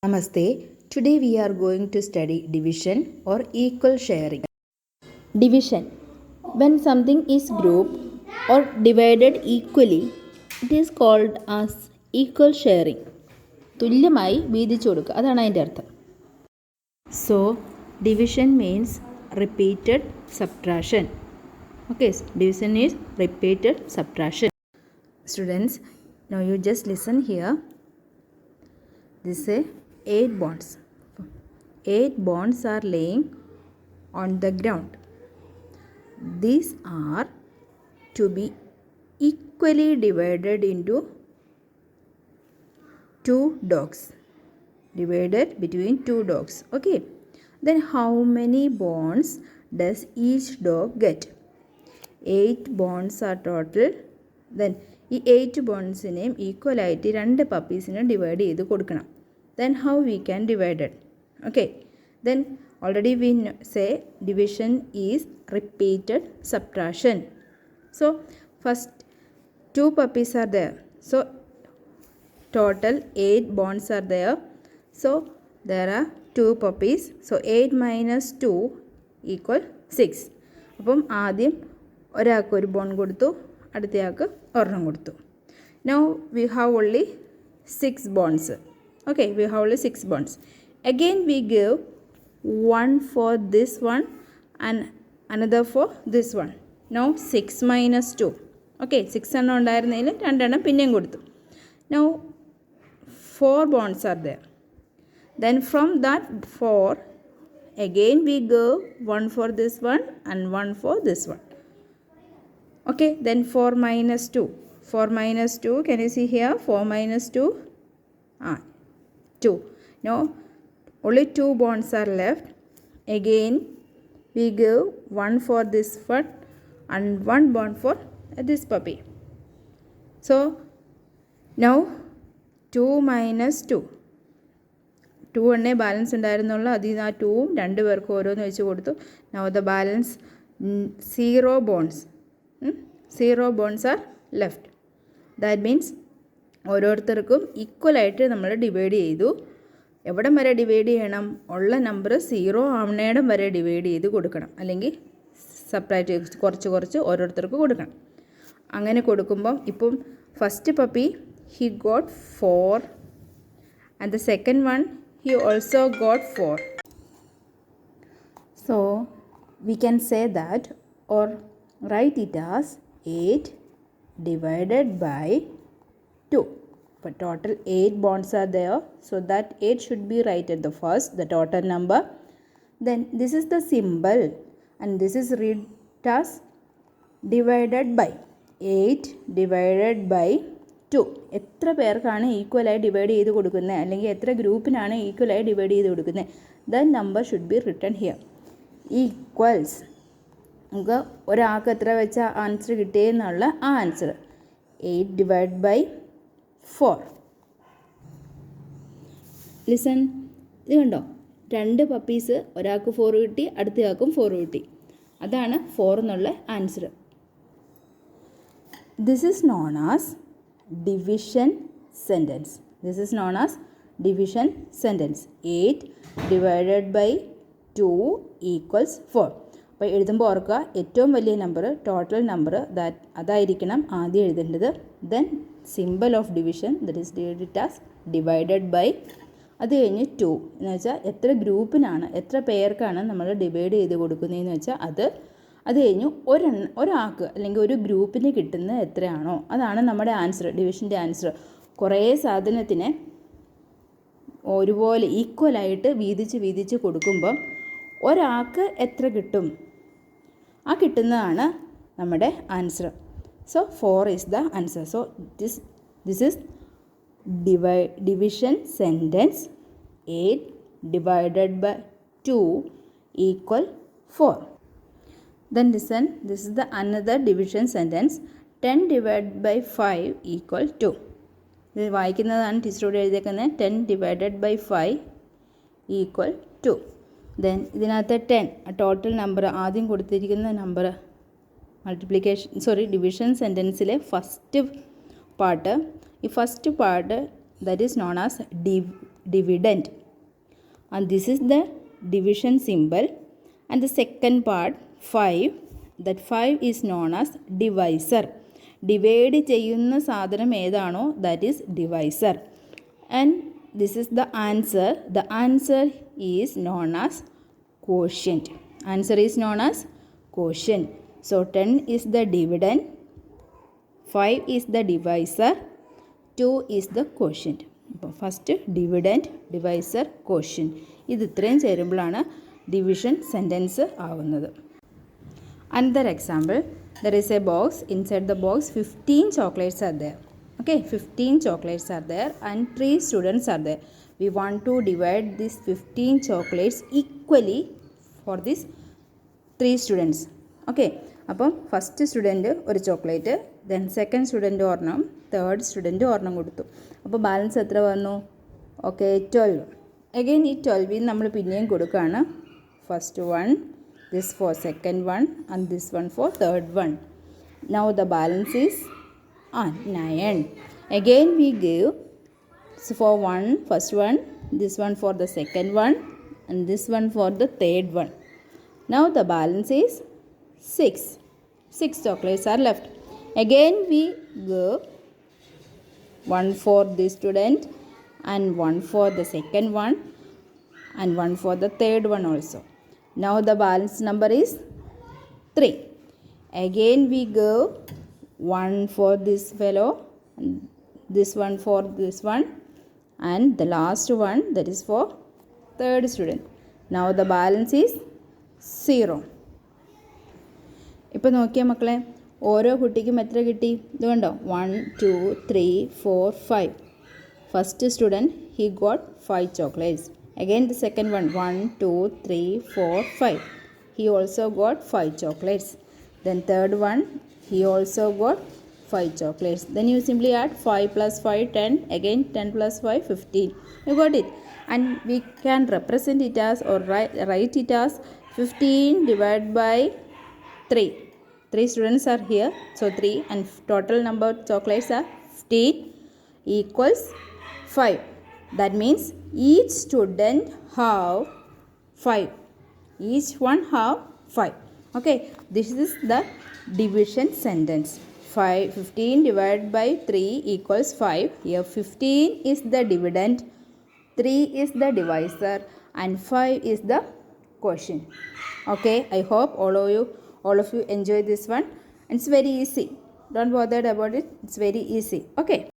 Namaste. Today we are going to study division or equal sharing. Division. When something is grouped or divided equally, it is called as equal sharing. തുല്യമായി വീതിച്ചു കൊടുക്കുക, അതാണ് അതിൻ്റെ അർത്ഥം. So, division means repeated subtraction. Okay, division is repeated subtraction. Students, now you just listen here. This is 8 bonds. 8 bonds are laying on the ground. These are to be equally divided into 2 dogs. Divided between 2 dogs. Okay. Then how many bonds does each dog get? 8 bonds are total. Then ഈ 8 ബോൺസിനെയും equal ആയിട്ട് 2 പപ്പീസിനെ divide ചെയ്ത് കൊടുക്കണം. Then how we can divide it? Okay. Then already we say division is repeated subtraction. So first 2 puppies are there. So total 8 bonds are there. So there are 2 puppies. So 8 minus 2 equal 6. അപ്പം ആദ്യം ഒരാൾക്ക് ഒരു bone കൊടുത്തു, അടുത്തയാൾക്ക് ഒരെണ്ണം കൊടുത്തു. Now we have only 6 bonds. Okay, we have only 6 bonds. Again we give one for this one and another for this one. Now 6 minus 2. Okay, 6 എണ്ണം ഉണ്ടായിരുന്നതിൽ 2 എണ്ണം പിന്നെയും കൊടുത്തു. Now 4 bonds are there. Then from that 4, again we give one for this one and one for this one. Okay, then 4 minus 2. 4 minus 2, can you see here? 4 minus 2? 2. Now, only 2 bonds are left. Again, we give one for this one and one bond for this puppy. So, now 2 minus 2. 2 എണ്ണേ balance ഉണ്ടായിരുന്നുള്ളൂ. അതിൽ നിന്ന് ആ 2ഉം 2 പേർക്ക് ഓരോന്ന് വെച്ച് കൊടുത്തു. Now the balance 0 bonds. 0 bonds are left. That means ഓരോരുത്തർക്കും ഈക്വലായിട്ട് നമ്മൾ ഡിവൈഡ് ചെയ്തു. എവിടം വരെ ഡിവൈഡ് ചെയ്യണം? ഉള്ള നമ്പർ 0 ആവണേടം വരെ ഡിവൈഡ് ചെയ്ത് കൊടുക്കണം. അല്ലെങ്കിൽ സെപ്പറേറ്റ് കുറച്ച് ഓരോരുത്തർക്ക് കൊടുക്കണം. അങ്ങനെ കൊടുക്കുമ്പം ഇപ്പം first puppy he got 4 and the second one he also got 4. So we can say that or write it as 8 divided by 2. But total 8 bonds are there, so that 8 should be right at the first, the total number. Then this is the symbol and this is read as divided by 8 divided by 2. എത്ര പേർക്കാണ് ഈക്വലായി divide ചെയ്ത് കൊടുക്കുന്നത്, അല്ലെങ്കിൽ എത്ര ഗ്രൂപ്പിനാണ് ഈക്വലായി divide ചെയ്ത് കൊടുക്കുന്നത്? The number should be written here. Equals, നമുക്ക് ഒരാൾക്ക് എത്ര വെച്ച ആൻസർ കിട്ടിയെന്നുള്ള ആ ആൻസർ 8 divided by 4. ലിസൺ, ഇത് കണ്ടോ? 2 പപ്പീസ്, ഒരാൾക്ക് 4 കിട്ടി, അടുത്തയാൾക്കും 4 കിട്ടി. അതാണ് 4 എന്നുള്ള answer. This is known as division sentence. This is known as division sentence. 8 divided by 2 equals 4. അപ്പോൾ എഴുതുമ്പോൾ ഓർക്കുക, ഏറ്റവും വലിയ നമ്പർ, ടോട്ടൽ നമ്പർ, അതായിരിക്കണം ആദ്യം എഴുതേണ്ടത്. Then simple of division, that is divided as divided by. അത് കഴിഞ്ഞ് 2 എന്ന് വെച്ചാൽ എത്ര ഗ്രൂപ്പിനാണ്, എത്ര പേർക്കാണ് നമ്മൾ ഡിവൈഡ് ചെയ്ത് കൊടുക്കുന്നതെന്ന് വെച്ചാൽ അത് കഴിഞ്ഞ് ഒരാൾക്ക് അല്ലെങ്കിൽ ഒരു ഗ്രൂപ്പിന് കിട്ടുന്ന എത്രയാണോ അതാണ് നമ്മുടെ ആൻസർ, ഡിവിഷൻ്റെ ആൻസർ. കുറേ സാധനത്തിന് ഒരുപോലെ ഈക്വലായിട്ട് വീതിച്ച് കൊടുക്കുമ്പം ഒരാൾക്ക് എത്ര കിട്ടും, ആ കിട്ടുന്നതാണ് നമ്മുടെ answer. So 4 is the answer. So this is division sentence. 8 divided by 2 equal 4. Then listen, this is the another division sentence. 10 divided by 5 equal 2. ഇത് വായിക്കുന്നതാണ് ടീച്ചറോട് എഴുതിയേക്കുന്നത്. 10 divided by 5 equal 2. ദെൻ ഇതിനകത്ത് 10 ടോട്ടൽ നമ്പർ, ആദ്യം കൊടുത്തിരിക്കുന്ന നമ്പർ ഡിവിഷൻ സെൻറ്റൻസിലെ ഫസ്റ്റ് പാർട്ട്. ഈ first part that is known as dividend. And this is the division symbol. And the second part 5, that 5 is known as divisor. Divide ചെയ്യുന്ന സാധനം ഏതാണോ that is divisor. And this is the answer. The answer is known as quotient. Answer is known as quotient. So 10 is the dividend, 5 is the divisor, 2 is the quotient. അപ്പോൾ first dividend, divisor, ക്വോഷ്യൻറ്റ് ഇത് ഇത്രയും ചേരുമ്പോഴാണ് division sentence ആവുന്നത്. Another example, there is a box. Inside the box 15 chocolates are there. Okay, 15 chocolates are there and 3 students are there. We want to divide these 15 chocolates equally for these 3 students. Okay, അപ്പം first student ഒരു chocolate, then second student ഒരെണ്ണം, third student ഒരെണ്ണം കൊടുത്തു. അപ്പോൾ balance എത്ര വന്നു? Okay, 12. Again ഈ 12 നമ്മൾ പിന്നെയും കൊടുക്കുകയാണ്. First one, this for second one and this one for third one. Now the balance is 9. Again we give, so for one, first one, this one for the second one and this one for the third one. Now the balance is 6. 6 chocolates are left. Again we give one for this student and one for the second one and one for the third one also. Now the balance number is 3. Again we give one for this fellow, this one for this one, and the last one, that is for third student. Now the balance is 0. ഇപ്പോൾ നോക്കിയാൽ മക്കളെ, ഓരോ കുട്ടിക്കും എത്ര കിട്ടി? ഇത് കണ്ടോ, 1 2 3 4 5. First student he got 5 chocolates. Again the second one, 1 2 3 4 5. He also got 5 chocolates. Then third one, he also got 5 chocolates. Then you simply add 5 plus 5 10. Again 10 plus 5 15. You got it. And we can represent it as, or write it as 15 divided by 3. 3 students are here, so 3, and total number of chocolates are 15 equals 5. That means each student have 5. Each one have 5. Okay, this is the division sentence. 15 divided by 3 equals 5. Here 15 is the dividend, 3 is the divisor, and 5 is the quotient. Okay, I hope all of you enjoy this one. It's very easy. Don't bother about it. It's very easy. Okay.